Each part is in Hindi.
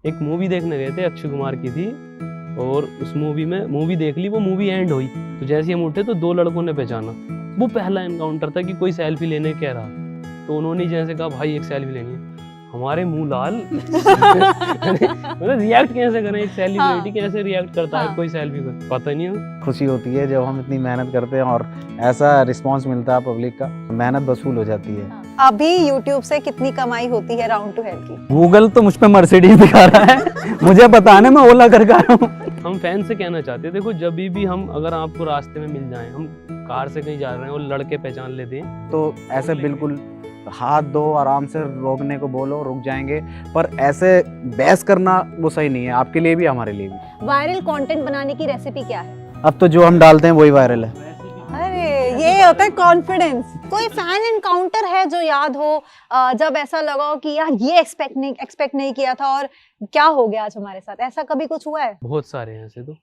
एक मूवी देखने गए थे, अक्षय कुमार की थी, और उस मूवी में मूवी देख ली, वो मूवी एंड हुई तो जैसे हम उठे तो दो लड़कों ने पहचाना। वो पहला एनकाउंटर था कि कोई सेल्फी लेने कह रहा, तो उन्होंने जैसे कहा भाई एक सेल्फी लेनी है, हमारे मुंह लाल। मतलब रिएक्ट कैसे करें, एक सेलिब्रिटी कैसे रिएक्ट करता है कोई सेल्फी पर, पता नहीं है। खुशी होती है जब हम इतनी मेहनत करते हैं और ऐसा रिस्पांस मिलता है पब्लिक का, मेहनत वसूल हो जाती है। अभी YouTube से कितनी कमाई होती है राउंड टू हेल की? गूगल तो मुझ पे मर्सिडीज दिखा रहा है, मुझे पता नहीं, मैं ओला करके आया हूँ। हम फैन से कहना चाहते हैं, देखो जब भी हम अगर आपको रास्ते में मिल जाएं, हम कार से कहीं जा रहे हैं और लड़के पहचान लेते हैं तो ऐसे बिल्कुल हाथ दो, आराम से रोकने को बोलो, रुक जाएंगे, पर ऐसे बहस करना वो सही नहीं है, आपके लिए भी हमारे लिए भी। वायरल कंटेंट बनाने की रेसिपी क्या है? अब तो जो हम डालते हैं वही वायरल है। अरे ये होता है कॉन्फिडेंस। कोई फैन एनकाउंटर है जो याद हो, जब ऐसा लगा हो कि यार ये एक्सपेक्ट नहीं किया था और क्या हो गया आज हमारे साथ, ऐसा कभी कुछ हुआ है? बहुत सारे हैं ऐसे। तो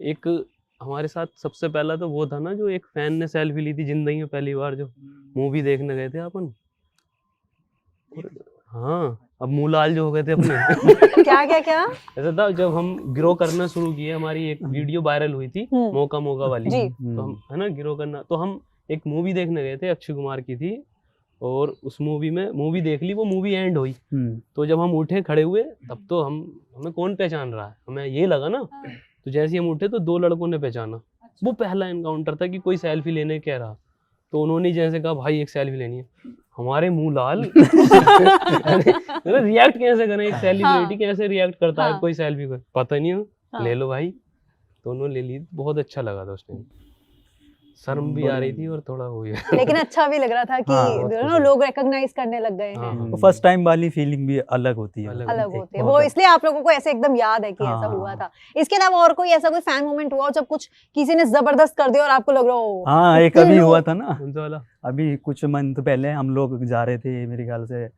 एक हमारे साथ सबसे पहला तो वो था ना, जो एक फैन ने सेल्फी ली थी जिंदगी में पहली बार, जो मूवी देखने गए थे अपन। हाँ, अब मुँह लाल जो हो गए थे अपने। क्या क्या क्या? ऐसा था जब हम ग्रो करना शुरू किए, हमारी एक वीडियो वायरल हुई थी मौका मौका वाली, जी। तो हम है ना ग्रो करना, तो हम एक मूवी देखने गए थे, अक्षय कुमार की थी, और उस मूवी में मूवी देख ली, वो मूवी एंड हुई तो जब हम उठे खड़े हुए तब तो हमें कौन पहचान रहा है, हमें ये लगा ना, तो जैसे ही हम उठे तो दो लड़कों ने पहचाना। वो पहला एनकाउंटर था कि कोई सेल्फी लेने कह रहा, तो उन्होंने जैसे कहा भाई एक सेल्फी लेनी है, हमारे मुंह लाल। रिएक्ट कैसे करें, एक सेलिब्रिटी कैसे रिएक्ट करता है कोई सेल्फी पर, पता नहीं है। ले लो भाई, दोनों ले ली, बहुत अच्छा लगा था उस टाइम, शर्म भी आ रही थी और थोड़ा हो गया, लेकिन अच्छा भी लग रहा था कि लोग रिकॉग्नाइज करने लग गए हैं। तो फर्स्ट टाइम वाली फीलिंग भी अलग होती है, अलग होती है वो, इसलिए आप लोगों को ऐसे एकदम याद है कि ऐसा हुआ था। इसके अलावा और कोई ऐसा कोई फैन मोमेंट हुआ जब कुछ किसी ने जबरदस्त कर दिया और आपको लग रहा हो? हाँ, एक अभी हुआ था ना, कौन सा वाला? अभी कुछ मंथ पहले हम लोग जा रहे थे, मेरे ख्याल से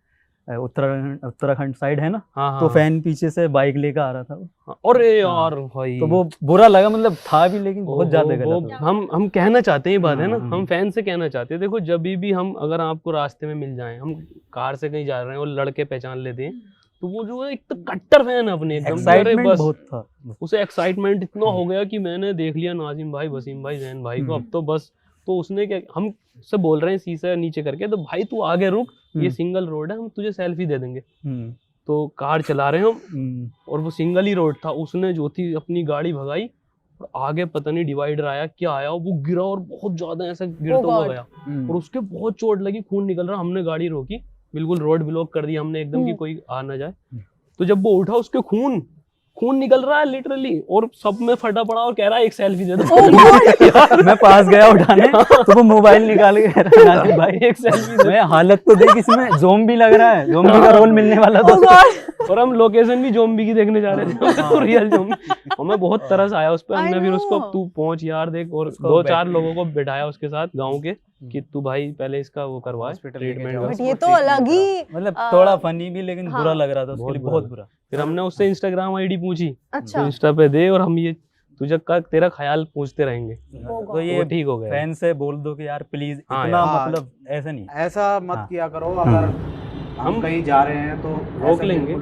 उत्तराखंड साइड है ना, हाँ, तो फैन पीछे से बाइक लेकर आ रहा था। अरे यार भाई, तो वो बुरा लगा, मतलब था भी लेकिन बहुत ज्यादा गलत। हम कहना चाहते हैं, ये बात है ना, हम फैन से कहना चाहते हैं, देखो जब भी हम अगर आपको रास्ते में मिल जाएं, हम कार से कहीं जा रहे हैं और लड़के पहचान लेते हैं, तो वो जो है एक तो कट्टर फैन है अपने, एक्साइटमेंट बहुत था, उसे एक्साइटमेंट इतना हो गया कि मैंने देख लिया नाजिम भाई, वसीम भाई, जैन भाई को, अब तो बस, तो उसने क्या, हम से बोल रहे हैं शीशा नीचे करके, तो भाई तू आगे रुक, ये सिंगल रोड है, हम तुझे सेल्फी दे देंगे। तो कार चला रहे हम और वो सिंगल ही रोड था, उसने जो थी अपनी गाड़ी भगाई और आगे पता नहीं डिवाइडर आया क्या आया, वो गिरा और बहुत ज्यादा ऐसा गिरता हुआ गया और उसके बहुत चोट लगी, खून निकल रहा, हमने गाड़ी रोकी, बिल्कुल रोड ब्लॉक कर दी हमने एकदम कि कोई आ ना जाए। तो जब वो उठा उसके खून निकल रहा है लिटरली, और सब में फटा पड़ा और कह रहा है एक सेल्फी दे दो। मैं पास गया उठाने, तो वो मोबाइल निकाल के कह रहा है भाई एक सेल्फी दे। मैं हालत तो देख, इसमें ज़ोंबी लग रहा है, ज़ोंबी का रोल मिलने वाला था। और हम लोकेशन भी ज़ोंबी की देखने जा रहे थे, तो रियल ज़ोंबी, हमें बहुत तरस आया उस पर। हमने फिर उसको तू पहुंच यार देख, और 2-4 लोगों को बिठाया उसके साथ गाँव के, कि तू भाई पहले इसका वो करवा ट्रीटमेंट। ये तो अलग ही, मतलब थोड़ा फनी भी, लेकिन बुरा लग रहा था उसके लिए, बहुत बुरा। फिर हमने उससे इंस्टाग्राम आईडी पूछी, अच्छा, तो इंस्टा पे दे, और हम ये तुझे का तेरा ख्याल पूछते रहेंगे, तो ये ठीक हो गया। फैन से बोल दो कि यार प्लीज हाँ इतना, यार, मतलब ऐसा नहीं, ऐसा मत किया करो। अगर हम कहीं जा रहे हैं तो रोक लेंगे,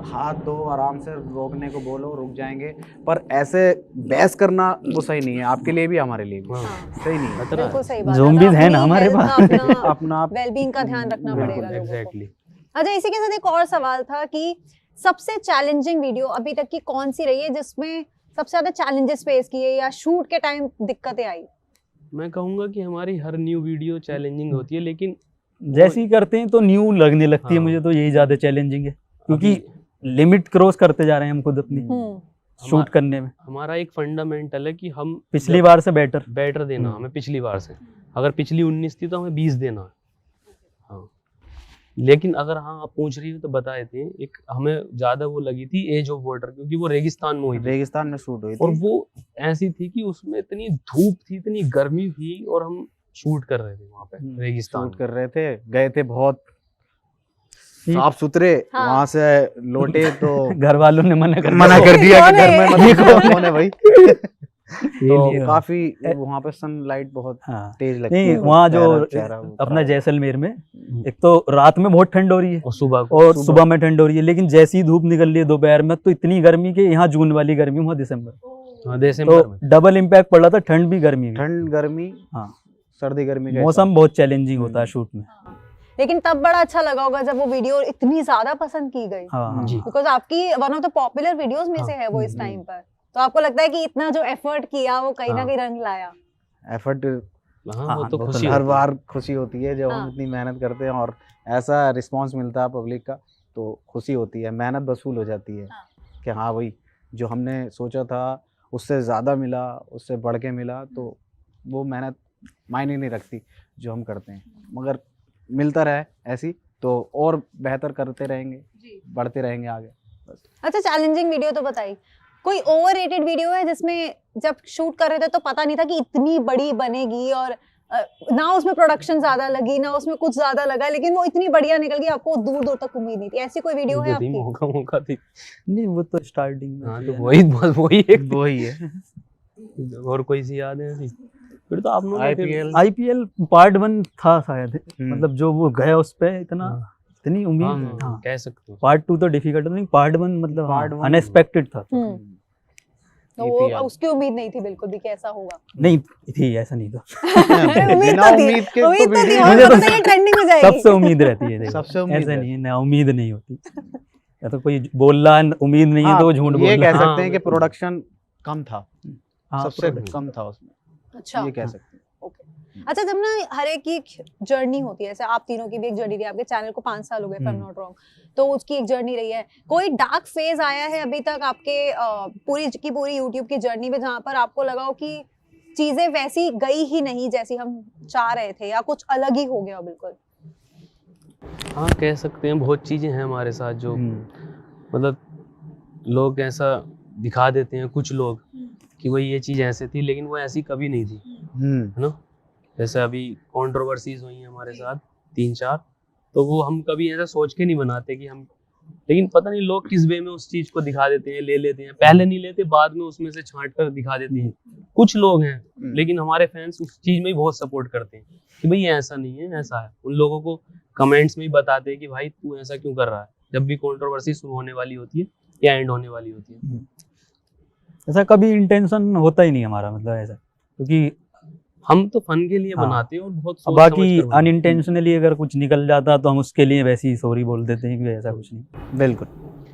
हाथ दो, आराम से रोकने को बोलो, रुक जाएंगे, पर ऐसे बहस करना वो सही नहीं है, आपके लिए भी हमारे लिए भी सही नहीं है। बिल्कुल सही बात है। ज़ोंबीज़ हैं ना हमारे पास, अपना वेलबींग का ध्यान रखना पड़ेगा लोगों को। एग्जैक्टली। अच्छा, इसी के साथ एक और सवाल था कि सबसे चैलेंजिंग वीडियो अभी तक की कौन सी रही है जिसमें सबसे ज्यादा चैलेंजेस फेस किए या शूट के टाइम दिक्कतें आई? मैं कहूंगा कि हमारी हर न्यू वीडियो चैलेंजिंग होती है, लेकिन जैसी करते हैं तो न्यू लगने लगती है मुझे, तो यही ज्यादा चैलेंजिंग है, क्योंकि लिमिट क्रॉस करते जा रहे हैं हम खुद अपनी शूट करने में। हमारा एक फंडामेंटल है कि हम पिछली बार से बेटर देना, हमें पिछली बार से, अगर पिछली 19 थी तो हमें 20 देना है। हाँ, लेकिन अगर आप पूछ रही हो तो बताए थे, एक हमें ज्यादा वो लगी थी एज ऑफ वाटर, क्योंकि वो रेगिस्तान में हुई थी, रेगिस्तान में शूट हुई थी, और वो ऐसी थी कि उसमें इतनी धूप थी, इतनी गर्मी थी, और हम शूट कर रहे थे वहाँ पे रेगिस्तान, शूट कर रहे थे, गए थे बहुत साफ सुथरे, वहां से लौटे तो घर वालों ने मना कर दिया कि घर में मत निकलो भाई। तो काफी वहाँ पे सनलाइट बहुत हाँ तेज लगती नहीं है, वहाँ जो चेहरा वो अपना खराब जैसलमेर में एक तो रात में बहुत ठंड हो रही है और सुबह को और सुबह में ठंड हो रही है, लेकिन जैसी ही धूप निकल रही है दोपहर में तो इतनी गर्मी कि यहाँ जून वाली गर्मी, वहाँ दिसंबर, हाँ, दिसंबर तो में डबल इम्पैक्ट पड़ रहा था, ठंड भी गर्मी भी। ठंड गर्मी, हाँ सर्दी गर्मी का मौसम बहुत चैलेंजिंग होता है शूट में। लेकिन तब बड़ा अच्छा लगा होगा जब वो वीडियो इतनी ज्यादा पसंद की गई, हाँ हाँ जी। बिकॉज आपकी one of the popular videos में से है वो इस टाइम पर। तो आपको लगता है कि इतना जो एफर्ट किया वो कहीं ना कहीं रंग लाया? एफर्ट हाँ, वो तो वो तो खुशी हर होती है। बार खुशी होती है जब हाँ। हम इतनी मेहनत करते हैं और ऐसा रिस्पांस मिलता है पब्लिक का, तो खुशी होती है, मेहनत वसूल हो जाती है हाँ। कि हाँ भाई जो हमने सोचा था उससे ज़्यादा मिला, उससे बढ़ के मिला, तो वो मेहनत मायने नहीं रखती जो हम करते हैं, मगर मिलता रहे ऐसी तो और बेहतर करते रहेंगे, बढ़ते रहेंगे आगे। बस अच्छा, चैलेंजिंग वीडियो तो बताई, कोई ओवररेटेड वीडियो है जिसमें जब शूट कर रहे थे तो पता नहीं था कि इतनी बड़ी बनेगी और ना उसमें प्रोडक्शन ज्यादा लगी ना उसमें कुछ ज्यादा लगा, लेकिन वो इतनी बढ़िया निकल गई, आपको दूर दूर तक उम्मीद नहीं थी, ऐसी कोई वीडियो है मुझे थी, आपकी? मौका थी। नहीं वो तो स्टार्टिंग में हाँ थी, तो है ना। वही एक थी। वही है। और कोई सी याद है ऐसी? फिर तो आप लोगों ने फिर- IPL पार्ट 1 था शायद, हम्म। मतलब जो वो गया उस पे इतना हाँ। इतनी उम्मीद, हाँ, हाँ कह सकते हो। पार्ट 2 तो डिफिकल्ट था, नहीं पार्ट 1 मतलब Part one- अनएक्सपेक्टेड था। तो वो EPL उसकी उम्मीद नहीं थी बिल्कुल भी कैसा होगा। नहीं थी, ऐसा नहीं था। उम्मीद बिना तो थी, उम्मीद के उम्मीद तो तो थी, वीडियो और मुझे तो पता था ये ट्रेंडिंग में जाएगी। सबसे उम्मीद रहती है, देखो सबसे उम्मीद ऐसा है। नहीं है ना, उम्मीद नहीं होती, या तो कोई बोल रहा है उम्मीद नहीं है तो वो झूठ बोल ये रहा कह है। सकते हैं कि बिल्कुल। प्रोडक्शन कम था, हाँ, सबसे production। कम था उसमें, अच्छा ये कह सकते हैं। अच्छा, जब ना हर एक की जर्नी होती है, जैसे आप तीनों की भी एक जर्नी रही है, आपके चैनल को 5 साल हो गए if I'm not wrong, तो उसकी एक जर्नी रही है। कोई डार्क फेज आया है अभी तक आपके पूरी की पूरी यूट्यूब की जर्नी में जहाँ पर आपको लगा हो कि चीजें वैसी गई ही नहीं जैसी हम चाह रहे थे, या कुछ अलग ही हो गया बिल्कुल? हाँ, कह सकते हैं बहुत चीजें हैं हमारे साथ जो मतलब लोग ऐसा दिखा देते हैं, कुछ लोग कि वही ये चीज़ ऐसे थी, लेकिन वो ऐसी कभी नहीं थी, है ना। जैसे अभी कंट्रोवर्सीज हुई हैं हमारे साथ 3-4, तो वो हम कभी ऐसा सोच के नहीं बनाते कि हम, लेकिन पता नहीं लोग किस वे में उस चीज़ को दिखा देते हैं, ले लेते हैं, पहले नहीं लेते, बाद में उसमें से छांट कर दिखा देते हैं। कुछ लोग हैं, लेकिन हमारे फैंस उस चीज़ में ही बहुत सपोर्ट करते हैं कि भाई ये ऐसा नहीं है, ऐसा है। उन लोगों को कमेंट्स में ही बताते हैं कि भाई तू ऐसा क्यों कर रहा है, जब भी कंट्रोवर्सी शुरू होने वाली होती है या एंड होने वाली होती है। ऐसा कभी इंटेंशन होता ही नहीं हमारा, मतलब ऐसा, क्योंकि हम तो फन के लिए हाँ। बनाते हैं और बहुत सोच बाकी समझ कर बनाते हैं। अनइंटेंशनली अगर कुछ निकल जाता तो हम उसके लिए वैसे ही सॉरी बोल देते हैं कि ऐसा कुछ नहीं। बिल्कुल।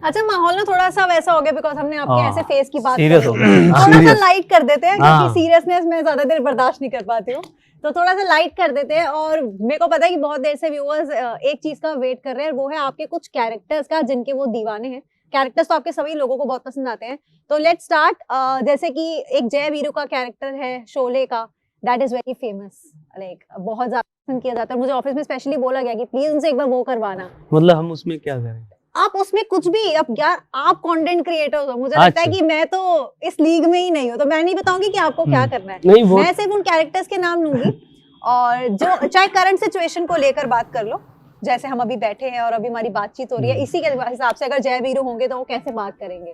अच्छा, माहौल ना थोड़ा सा वैसा हो गया बिकॉज हमने आपके हाँ, ऐसे फेस की बात serious करी। हो गया। थोड़ा सा Serious। लाइट कर देते हैं हाँ। क्योंकि सीरियसनेस मैं ज्यादा देर बर्दाश्त नहीं कर पाती हूँ, तो थोड़ा सा लाइट कर देते हैं। और मेरे को पता है कि बहुत देर से व्यूअर्स एक चीज का वेट कर रहे हैं, वो है आपके कुछ कैरेक्टर्स का जिनके वो दीवाने हैं। कैरेक्टर्स तो आपके सभी लोगों को बहुत पसंद आते हैं, तो लेट्स स्टार्ट। जैसे कि एक जय वीरू का कैरेक्टर है शोले का, that is very famous, like बहुत ज्यादा पसंद किया जाता है। मुझे ऑफिस में स्पेशली बोला गया कि प्लीज उनसे एक बार वो करवाना। मतलब हम उसमें क्या करें? आप उसमें कुछ भी, अब यार आप कंटेंट क्रिएटर हो, मुझे लगता है अच्छा। कि मैं तो इस लीग में ही नहीं हूँ, तो मैं नहीं बताऊंगी कि आपको क्या करना है। नहीं वो मैं सिर्फ उन कैरेक्टर्स के नाम लूंगी और जो चाहे करंट सिचुएशन को लेकर बात कर लो, जैसे हम अभी बैठे हैं और अभी हमारी बातचीत हो रही है, इसी के हिसाब से अगर जय वीरू होंगे तो वो कैसे बात करेंगे।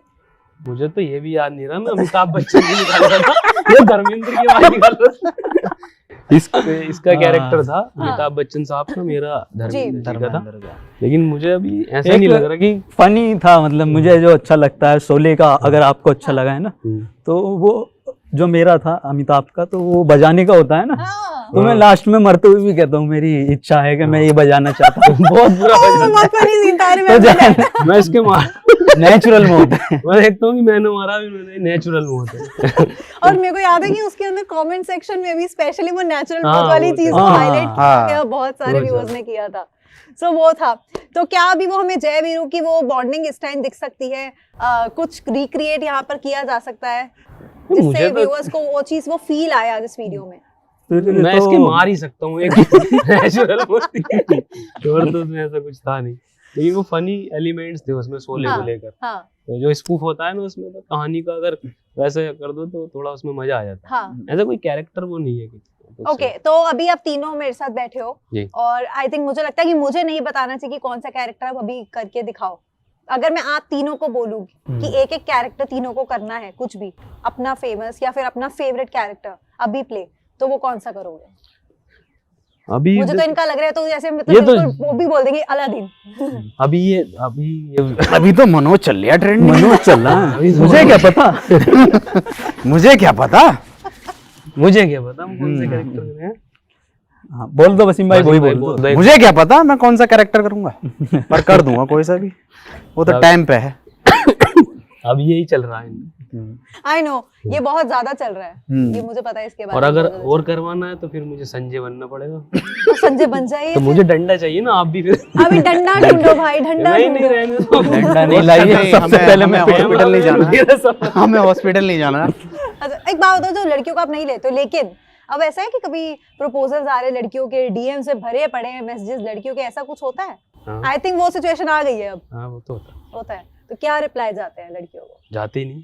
मुझे तो ये भी याद नहीं रहा, मैं अमिताभ बच्चन की निकाल रहा था, ये धर्मेंद्र की आवाज निकाल रहा था। इसका कैरेक्टर था अमिताभ बच्चन साहब का, मेरा धर्मेंद्र जी का था। लेकिन मुझे अभी ऐसा नहीं लग रहा कि फनी था, मतलब मुझे जो अच्छा लगता है शोले का, अगर आपको अच्छा लगा है ना, तो वो जो मेरा था अमिताभ का, तो वो बजाने का होता है ना, तो मैं लास्ट में मरते हुए भी कहता हूँ मेरी इच्छा है कि मैं ये बजाना चाहता हूँ। बहुत बुरा मैं इसके मार नेचुरल मोड मैं देखता हूँ कि मैंने मारा भी, मैंने नेचुरल मोड है। और मेरे को याद है कि उसके अंदर कमेंट सेक्शन में भी स्पेशली वो नेचुरल हाँ, मोड वाली वो चीज को हाँ, हाईलाइट हाँ, किया, बहुत सारे बहुत व्यूअर्स ज्यादा। ने किया था। सो वो था। तो क्या अभी वो हमें जय वीरू की वो बॉन्डिंग इस टाइम दिख सकती है? कुछ रिक्रिएट यहाँ पर किया जा सकता है जिससे मुझे तो- व्यूअर्स को वो चीज, वो फील आया इस वीडियो में? मैं इसके मार ही सकता हूँ एक नेचुरल मोड थी, और तो उसमें ऐसा कुछ था नहीं, लेकिन वो फनी एलिमेंट्स थे उसमें शोले को लेकर। हाँ तो जो स्पूफ होता है ना उसमें, तो कहानी का अगर वैसे कर दो तो थोड़ा उसमें मजा आ जाता है। हाँ। ऐसा कोई कैरेक्टर वो नहीं है कि ओके, तो अभी आप तीनों मेरे साथ बैठे हो जी। और आई थिंक मुझे लगता है कि मुझे नहीं बताना चाहिए कि कौन सा कैरेक्टर आप अभी करके दिखाओ। अगर मैं आप तीनों को बोलूं कि एक एक कैरेक्टर तीनों को करना है, कुछ भी अपना फेमस या फिर अपना फेवरेट कैरेक्टर अभी प्ले, तो वो कौन सा करोगे? अभी मुझे तो इनका लग रहा है तो जैसे मतलब ये तो- बिल्कुल वो भी बोल देंगे अलादीन। अभी तो मनोज चल लिया ट्रेंड में। मनोज चल रहा है, मुझे क्या पता। मुझे क्या पता। मुझे क्या पता हम कौन से कैरेक्टर कर रहे हैं। हाँ, बोल दो वसीम भाई, वही बोल दो। दो। मुझे क्या पता मैं कौन सा कैरेक्टर करूंगा, पर कर दूंगा कोई सा भी, वो तो टाइम पे है। अब यही चल रहा है। आई नो ये बहुत ज्यादा चल रहा है, ये मुझे पता है इसके बारे और में। अगर बहुत ज्यादा और करवाना है तो फिर मुझे संजय बनना पड़ेगा। तो संजय बन जाइए। तो मुझे डंडा चाहिए ना, आप भी फिर। अभी डंडा ढूंढो भाई, डंडा नहीं नहीं ढूंढो। रहने दो। डंडा नहीं लाइए, सबसे पहले मैं हॉस्पिटल नहीं जाना मेरा सब- हमें हॉस्पिटल नहीं जाना। अच्छा एक बात बताओ, जो लड़कियों को आप नहीं लेते हो, लेकिन अब ऐसा है कि कभी प्रपोजल्स आ रहे लड़कियों के, डीएम से भरे पड़े हैं मैसेजेस लड़कियों के, ऐसा कुछ होता है? हाँ। आई थिंक वो सिचुएशन आ गई है अब। हाँ वो तो होता है तो क्या रिप्लाई जाते हैं लड़कियों को? जाते ही नहीं।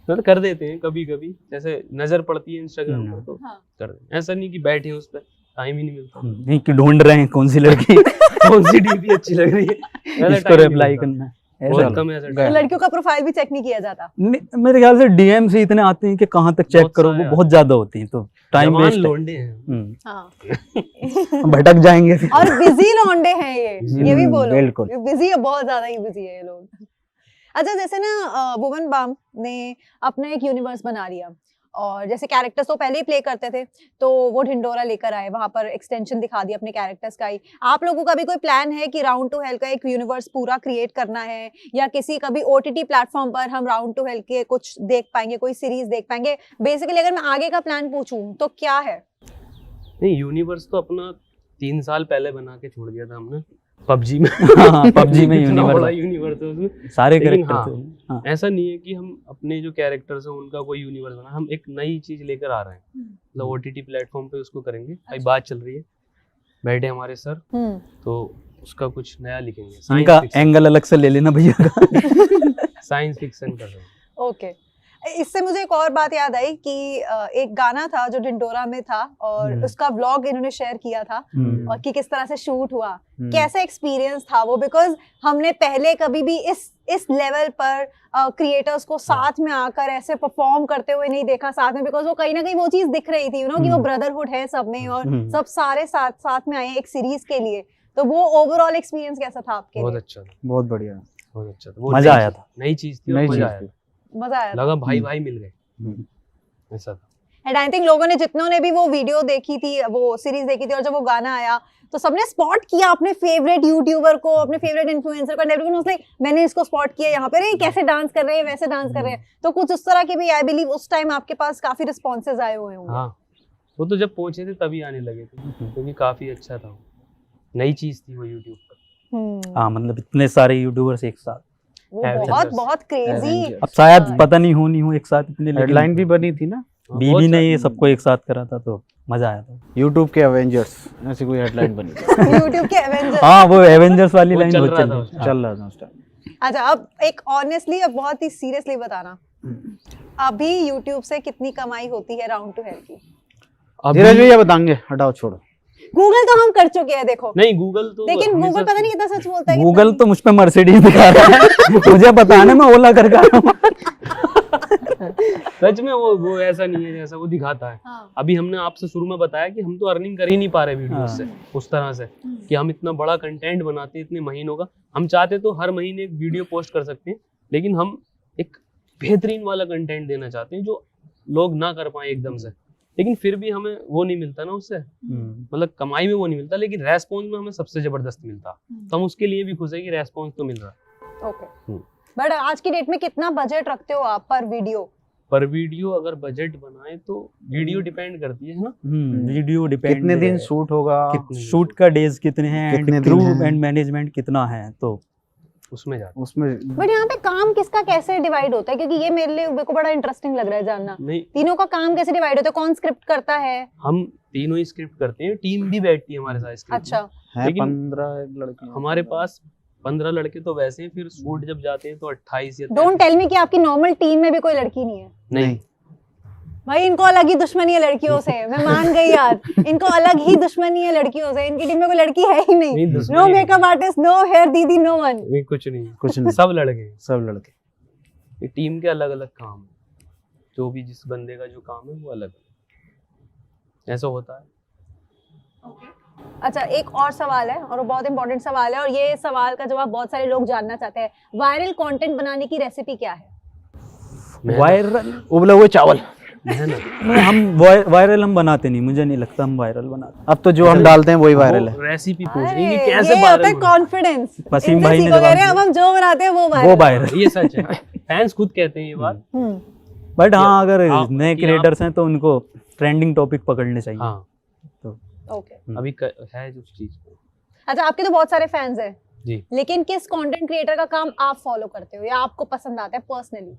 मतलब कर देते हैं कभी कभी, जैसे नजर पड़ती है इंस्टाग्राम पर तो हाँ। कर देते हैं। ऐसा नहीं कि बैठे उस पर, टाइम ही नहीं मिलता। नहीं कि ढूंढ रहे हैं कौन सी लड़की कौन सी डीपी अच्छी लग रही है, इसको रिप्लाई करना है। ऐसा बहुत कम है ऐसा तो लड़कियों का प्रोफाइल भी चेक नहीं किया जाता? नहीं, मेरे ख्याल से डीएम से इतने आते हैं कि कहाँ तक चेक बहुत करो, सारे वो बहुत ज्यादा होती हैं, तो टाइम जवान वेस्ट लौंडे हैं। हाँ। भटक जाएंगे फिर। और बिजी लौंडे हैं ये भी बोलो। बिल्कुल। बिजी है, बहुत ज्यादा ही बिजी है ये लोग। अच्छा जैसे ना भुवन बाम ने अपना एक यूनिवर्स बना लिया, और जैसे कैरेक्टर्स तो पहले ही प्ले करते थे, तो वो ढिंडोरा लेकर आए, वहां पर एक्सटेंशन दिखा दिया अपने कैरेक्टर्स का ही। आप लोगों का भी कोई प्लान है कि राउंड टू हेल का एक यूनिवर्स पूरा क्रिएट करना है, या किसी कभी ओटीटी प्लेटफॉर्म पर हम राउंड टू हेल के कुछ देख पाएंगे, कोई सीरीज देख पाएंगे? बेसिकली अगर मैं आगे का प्लान पूछूं तो क्या है? नहीं, यूनिवर्स तो अपना 3 साल पहले बना के छोड़ दिया था हमने पबजी में। हाँ, PUBG में इतना यूनिवर्स बड़ा यूनिवर्स है उसमें। सारे लेकिन कैरेक्टर हाँ, थे। हाँ। ऐसा नहीं है कि हम अपने जो कैरेक्टर्स हैं उनका कोई यूनिवर्स बना, हम एक नई चीज लेकर आ रहे हैं। मतलब ओटीटी प्लेटफॉर्म पे उसको करेंगे। भाई बात चल रही है, बैठे हमारे सर, तो उसका कुछ नया लिखेंगे। इनका एंगल अलग से ले लेना भैया का। साइंस फिक्शन कर रहे हैं। ओके इससे मुझे एक और बात याद आई कि एक गाना था जो ढिंडोरा में था, और उसका व्लॉग इन्होंने शेयर किया था, और कि किस तरह से शूट हुआ, कैसा एक्सपीरियंस था वो? बिकॉज हमने पहले कभी भी इस लेवल पर क्रिएटर्स को साथ में आकर ऐसे परफॉर्म करते हुए नहीं देखा साथ में, बिकॉज वो कहीं ना कहीं वो चीज दिख रही थी, यू नो, कि वो ब्रदरहुड है सब में, और सब सारे साथ में आए एक सीरीज के लिए। तो वो ओवरऑल एक्सपीरियंस कैसा था आपके बहुत लिए? अच्छा था, बहुत बढ़िया, बहुत अच्छा था। वो मजा आया था। नई चीज थी और नई मजा चीज आया थी। था। मजा आया था। लगा भाई भाई मिल गए, ऐसा था। एंड आई थिंक लोगों ने, जितनों ने भी वो वीडियो देखी थी, वो सीरीज देखी थी, और जब वो गाना आया तो सबने स्पॉट किया अपने फेवरेट यूट्यूबर को, अपने फेवरेट इन्फ्लुएंसर को, एंड एवरीवन वाज लाइक मैंने इसको स्पॉट किया यहाँ पे, रे कैसे डांस कर रहे हैं, वैसे डांस कर रहे हैं। तो कुछ उस तरह के भी आई बिलीव उस टाइम आपके पास काफी रिस्पॉन्सेज आए हुए होंगे। हाँ, वो तो जब पहुंचे थे तभी आने लगे थे, क्योंकि काफी अच्छा था, नई चीज थी वो यूट्यूब पर। हाँ, मतलब इतने सारे यूट्यूबर्स एक साथ, वो Avengers. बहुत बहुत क्रेजी। Avengers. अब शायद पता नहीं हो नहीं हो एक साथ इतने, हेडलाइन भी बनी थी ना, बीबी ने ये सबको एक साथ करा था, तो मजा आया था। यूट्यूब के एवेंजर्स ऐसी कोई हेडलाइन बनी थी। यूट्यूब के एवेंजर्स। हाँ, वो एवेंजर्स वाली वो लाइन चल बहुत रहा चल था रही उस है। चल रहा था उस टाइम। अच्छा अब एक ऑनेस्टली, अब बहुत ही सीरियसली बताना, अभी यूट्यूब से कितनी कमाई होती है राउंड टू हेल की? धीरज भैया बताएंगे, हटाओ छोड़ो। गूगल तो हम कर चुके हैं देखो, नहीं, गूगल तो लेकिन गूगल हमेशा पता नहीं कितना सच बोलता है। गूगल तो मुझ पे मर्सिडीज दिखा रहा है, मुझे पता है ना, मैं ओला कर रहा हूँ। सच में वो ऐसा नहीं है जैसा वो दिखाता है। हाँ। अभी हमने आपसे शुरू में बताया कि हम तो अर्निंग कर ही नहीं पा रहे वीडियो से उस तरह से, कि हम इतना बड़ा कंटेंट बनाते हैं इतने महीनों का। हम चाहते तो हर महीने एक वीडियो पोस्ट कर सकते हैं, लेकिन हम एक बेहतरीन वाला कंटेंट देना चाहते हैं जो लोग ना कर पाए एकदम से, लेकिन फिर भी हमें वो नहीं मिलता ना उससे, मतलब कमाई में वो नहीं मिलता, लेकिन रेस्पॉन्स में हमें सबसे जबरदस्त मिलता। तो हम उसके लिए भी खुश है कि रेस्पॉन्स तो मिल रहा है। ओके बट आज की डेट में कितना बजट रखते हो आप पर वीडियो? पर वीडियो अगर बजट बनाए तो वीडियो डिपेंड करती है ना, वीडियो डिपेंड, कितने दिन शूट होगा, शूट का डेज कितने हैं, कितने एंड दिन क्रू हैं। एंड मैनेजमेंट कितना है, तो उसमें जाते उसमें बट यहाँ पे काम किसका कैसे डिवाइड होता है? क्योंकि ये मेरे को बड़ा इंटरेस्टिंग लग रहा है जानना, नहीं। तीनों का काम कैसे डिवाइड होता है, कौन स्क्रिप्ट करता है? हम तीनों ही स्क्रिप्ट करते हैं, टीम भी बैठती है हमारे साथ स्क्रिप्ट अच्छा है लेकिन 15 लड़के हमारे पास 15 लड़के तो वैसे हैं, फिर शूट जब जाते हैं तो 28 या डोंट टेल मी कि आपकी नॉर्मल टीम में भी कोई लड़की नहीं है। नहीं, भाई इनको अलग ही दुश्मनी है लड़कियों से, मैं मान गई यार, इनको अलग ही दुश्मनी है लड़कियों से, इनकी टीम में कोई लड़की है ही नहीं, नहीं, दुश्मनी नो नहीं। मेकअप आर्टिस्ट, नो हेयर दीदी, नो वन। नहीं कुछ नहीं, कुछ नहीं, सब लड़के हैं। सब लड़के। ये टीम के अलग अलग काम है, जो भी जिस बंदे का जो काम है वो अलग है, ऐसा होता है। अच्छा, एक और सवाल है और वो बहुत इंपॉर्टेंट सवाल है, और ये सवाल का जवाब बहुत सारे लोग जानना चाहते हैं। वायरल कंटेंट बनाने की रेसिपी क्या है? वायरल उबले हुए चावल। मेहनत। नहीं, हम वायरल हम बनाते नहीं, मुझे नहीं लगता हम वायरल बनाते। अब तो जो हम डालते हैं वही वायरल है। रेसिपी पूछ रही अरे, है कि कैसे ये होता है वायरल कॉन्फिडेंस। वसीम भाई ने कह रहे हैं जवाब अब हम जो बनाते हैं वो वो वायरल। वायरल। ये सच है, फैंस खुद कहते हैं ये बात। बट हाँ, अगर आप- नए कि क्रिएटर्स हैं तो उनको ट्रेंडिंग टॉपिक पकड़ने चाहिए। हाँ, तो ओके। अभी है जो चीज। अच्छा, आपके तो बहुत सारे फैंस हैं, जी लेकिन किस कंटेंट क्रिएटर का काम आप फॉलो करते हो या आपको पसंद आता है पर्सनली?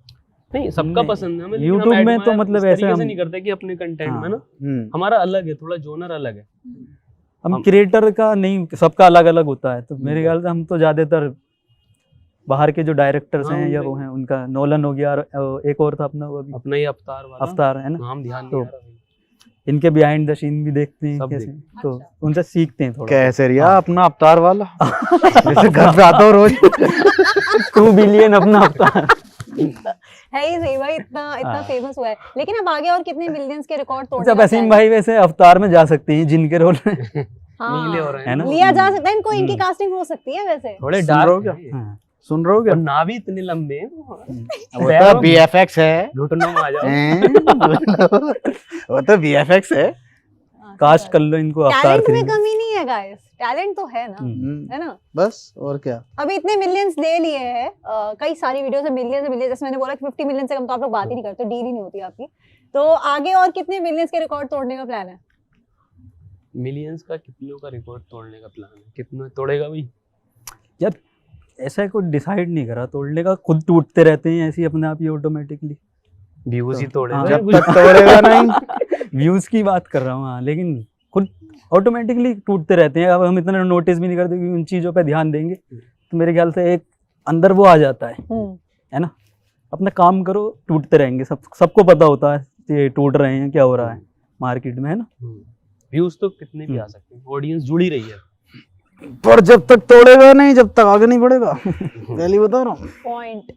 नहीं, सबका नहीं, पसंद है हमें, लेकिन हम YouTube में तो admire मतलब इस ऐसे तरीके से हम- नहीं करते कि अपने कंटेंट हाँ। में ना हमारा अलग है, थोड़ा जोनर अलग है। हम क्रिएटर का नहीं, सबका अलग अलग होता है, तो मेरे ख्याल से हम तो ज्यादातर बाहर के जो डायरेक्टर्स हाँ, हैं या उनके- वो हैं, उनका नोलन हो गया, और एक और था अपना वो अभी अपना ही अवतार वाला अवतार है ना, नाम ध्यान नहीं तो आ रहा भाई। इनके बिहाइंड द सीन भी देखते हैं सब कैसे, देखते तो उनसे सीखते हैं थोड़ा। कैसे रिया हाँ। अपना अवतार वाला जैसे घर पे आता हूँ रोज। 2 बिलियन अपना अवतार। है ही सही भाई, इतना हाँ। फेमस हुआ है, लेकिन अब आगे और कितने मिलियंस के रिकॉर्ड तोड़ने अच्छा, का वसीम plan भाई वैसे अवतार में जा सकते हैं जिनके रोल में। है? नीले हो रहे है हैं ना? ना? लिया जा सकता है इनको, इनकी कास्टिंग हो सकती है वैसे। थोड़े सुन रहे हो डार्क क्या? हैं। हाँ। सुन रहे हो और क्या? ना भी इतने लंबे हैं, वो तो VFX है। घुटनों में आ जाओ। वो तो VFX है। कास्ट कर लो इनको अवतार टैलेंट में 3 कमी नहीं है गाइस, टैलेंट तो है ना, है ना? बस और क्या। अभी इतने मिलियंस ले लिए हैं, कई सारी वीडियो से मिलियंस से मिलियंस, जैसे मैंने बोला कि 50 मिलियन से कम तो आप लोग बात ही नहीं करते, डील ही नहीं होती आपकी। तो आगे और कितने मिलियंस के रिकॉर्ड तोड़ने का प्लान है? मिलियंस का कितनों का रिकॉर्ड तोड़ने का प्लान है? कितना तोड़ेगा भाई? यार ऐसा कोई डिसाइड नहीं करा तोड़ने का, खुद टूटते रहते हैं ऐसे ही अपने आप ही ऑटोमेटिकली। व्यूज ही तोड़े हाँ, जब तक तोड़ेगा नहीं। व्यूज की बात कर रहा हूँ हाँ, लेकिन खुद ऑटोमेटिकली टूटते रहते हैं। अब हम इतना नोटिस भी नहीं करते कि उन चीज़ों पे ध्यान देंगे तो मेरे ख्याल से एक अंदर वो आ जाता है ना, अपना काम करो, टूटते रहेंगे। सबको पता होता है ये टूट रहे हैं, क्या हो रहा है मार्केट में, है ना। व्यूज तो कितने भी आ सकते हैं, ऑडियंस जुड़ी रही है। पर जब तक तोड़ेगा नहीं, जब तक आगे नहीं बढ़ेगा। पहले बता रहा हूँ। पॉइंट।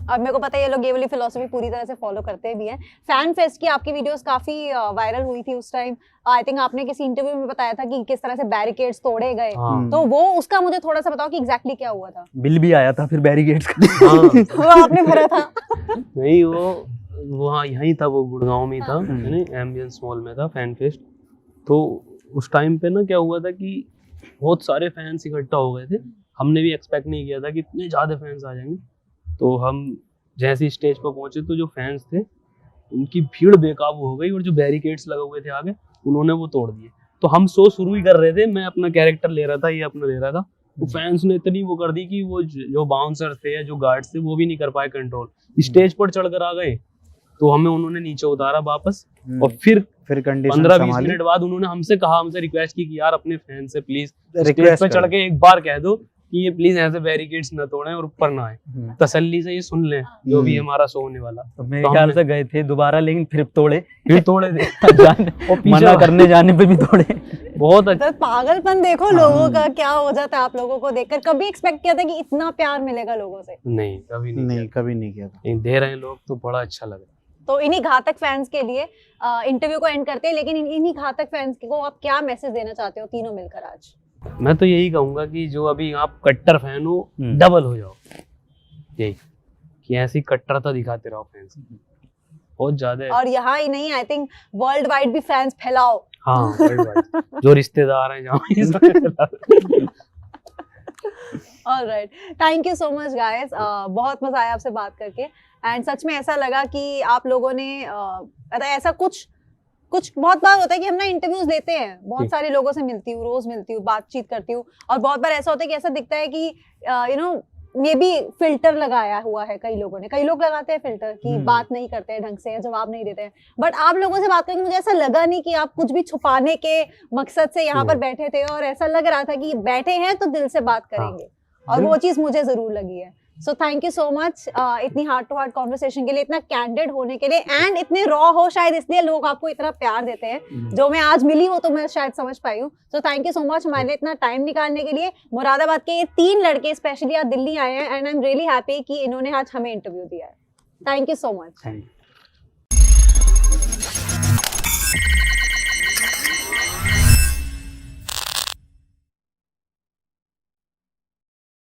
अब मेरे को पता है ये लोग ये वाली फिलॉसफी पूरी तरह से फॉलो करते भी हैं। फैन फेस्ट की आपकी वीडियोस काफी वायरल हुई थी उस टाइम। आई थिंक आपने किसी इंटरव्यू में बताया था कि किस तरह से बैरिकेड्स तोड़े गए। हाँ। तो वो उसका मुझे थोड़ा सा बताओ कि एग्जैक्टली क्या हुआ था। बिल भी आया था फिर बैरिकेड्स का। हाँ, वो आपने भरा था? नहीं वो हाँ यहीं था, वो गुड़गांव में ही था, एम्बियंस मॉल में था फैन फेस्ट। तो उस टाइम पे ना क्या हुआ था कि बहुत सारे फैंस इकट्ठा हो गए थे। हमने भी एक्सपेक्ट नहीं किया था कि इतने ज़्यादा फैंस आ जाएंगे। तो हम जैसे ही स्टेज पर पहुंचे तो जो फैंस थे उनकी भीड़ बेकाबू हो गई, और जो बैरिकेड्स लगे हुए थे आगे उन्होंने वो तोड़ दिए। तो हम शो शुरू ही कर रहे थे, मैं अपना कैरेक्टर ले रहा था, ये अपना ले रहा था। तो फैंस ने इतनी वो कर दी कि वो जो बाउंसर थे या जो गार्ड्स थे वो भी नहीं कर पाए कंट्रोल, स्टेज पर चढ़कर आ गए। तो हमें उन्होंने नीचे उतारा वापस, और फिर कंडीशन 15-20 मिनट बाद उन्होंने हमसे रिक्वेस्ट की कि यार अपने फैन से प्लीज स्टेज रिक्वेस्ट पे चढ़ के एक बार कह दो कि ये प्लीज ऐसे बैरिकेड्स न तोड़ें और ऊपर ना आए, तसल्ली से ये सुन लें जो भी हमारा शो होने वाला। तो मेरे तो ख्याल हमने- से गए थे दोबारा, लेकिन फिर तोड़े। फिर तोड़े थे। और पीछे मना करने जाने पे भी तोड़े। बहुत अच्छा। तो पागलपन देखो लोगों का क्या हो जाता है आप लोगों को देखकर। कभी एक्सपेक्ट किया था कि इतना प्यार मिलेगा लोगों से? नहीं, कभी नहीं नहीं, कभी नहीं किया था। नहीं दे रहे हैं लोग तो बड़ा अच्छा लग रहा है। तो इन्हीं घातक फैंस के लिए इंटरव्यू को एंड करते हैं, लेकिन इन्हीं घातक फैंस को आप क्या मैसेज देना चाहते हो तीनों मिलकर आज? मैं तो यही कहूंगा कि जो अभी आप कट्टर फैन हो डबल हो जाओ, यही कि ऐसी कट्टरता दिखाते रहो फैंस, बहुत ज्यादा है। और यहाँ ही नहीं, आई थिंक वर्ल्ड वाइड भी फैंस फैलाओ। हाँ worldwide। जो रिश्तेदार हैं जहाँ alright, thank you so much guys, बहुत मजा आया आपसे बात करके। एंड सच में ऐसा लगा कि आप लोगों ने ऐसा कुछ बहुत बार होता है कि हम ना इंटरव्यूज लेते हैं, बहुत सारे लोगों से मिलती हूँ, रोज मिलती हूँ, बातचीत करती हूँ, और बहुत बार ऐसा होता है कि ऐसा दिखता है कि you know may be filter लगाया हुआ है कई लोगों ने। कई लोग लगाते हैं फिल्टर कि बात नहीं करते हैं ढंग से या जवाब नहीं देते हैं, बट आप लोगों से बात करके मुझे ऐसा लगा नहीं कि आप कुछ भी छुपाने के मकसद से यहाँ पर बैठे थे, और ऐसा लग रहा था कि बैठे हैं तो दिल से बात करेंगे, और वो चीज मुझे जरूर लगी है। So thank you so much इतनी हार्ट टू हार्ट कॉन्वर्सेशन के लिए, इतना कैंडिड होने के लिए, एंड इतने रॉ हो, शायद इसलिए लोग आपको इतना प्यार देते हैं। जो मैं आज मिली हूँ तो मैं शायद समझ पाई हूँ। So thank you so much हमारे लिए इतना टाइम निकालने के लिए। मुरादाबाद के ये 3 लड़के स्पेशली आज दिल्ली आए हैं, and I am really happy कि इन्होंने आज हमें इंटरव्यू दिया है। Thank you so much. Thank you.